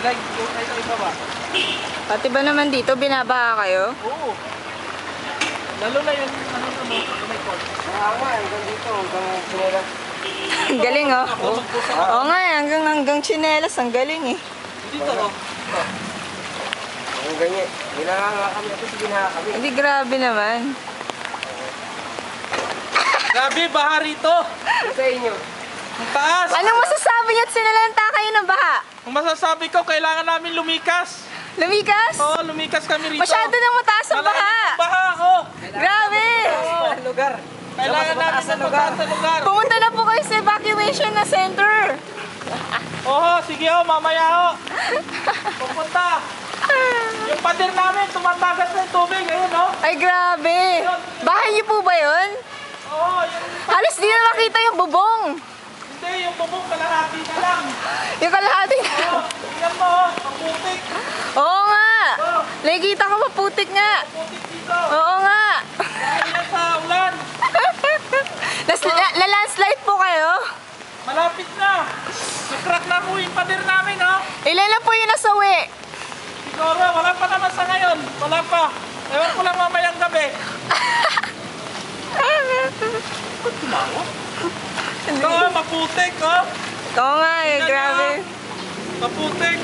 Like, yung sa ibaba. Pati ba naman dito, binabaha kayo? Oo. Lalo na yung may court. Nga, hanggang dito, hanggang sinila. Ang galing oh. Oo nga, hanggang tsinelas, ang galing eh. Dito oh. Ang ganyan. Ginanga kami. Ito si ginaha kami. Hindi, grabe naman. Grabe, baha rito. Sa inyo. Ang taas. Anong masasabi niyo at sinalanta kayo ng baha? Ang masasabi ko, kailangan namin lumikas. Lumikas? Oo, lumikas kami rito. Masyado nang mataas ang baha. Malaking baha, oh. Grabe! Sa lugar. Kailangan namin sa lugar. Pumunta na po kayo sa evacuation na center. Oo, sige oh, mamaya oh. Pupunta. Yung pader namin, tumatagas na yung tubig. Ayun oh. Ay, grabe. Bahay niyo po ba yun? Oo, yung... Halos di na makita yung bubong. Hindi, yung bubong kalahati na lang. Yung kalahati na. Oo, tingnan mo oh, maputik. Oo nga. Nakikita ko maputik nga. Maputik dito. Oo nga. Dahil yan sa ulan. Landslide po kayo? Malapit na. Nakrack na po yung pader namin oh. Ilan na po yung nasawi? Siguro, wala pa naman sa ngayon. Wala pa. Ewan ko lang mamayang gabi. Ito oh, maputik oh. Oo nga eh, Tingnan grabe. niyo, oh. Maputik.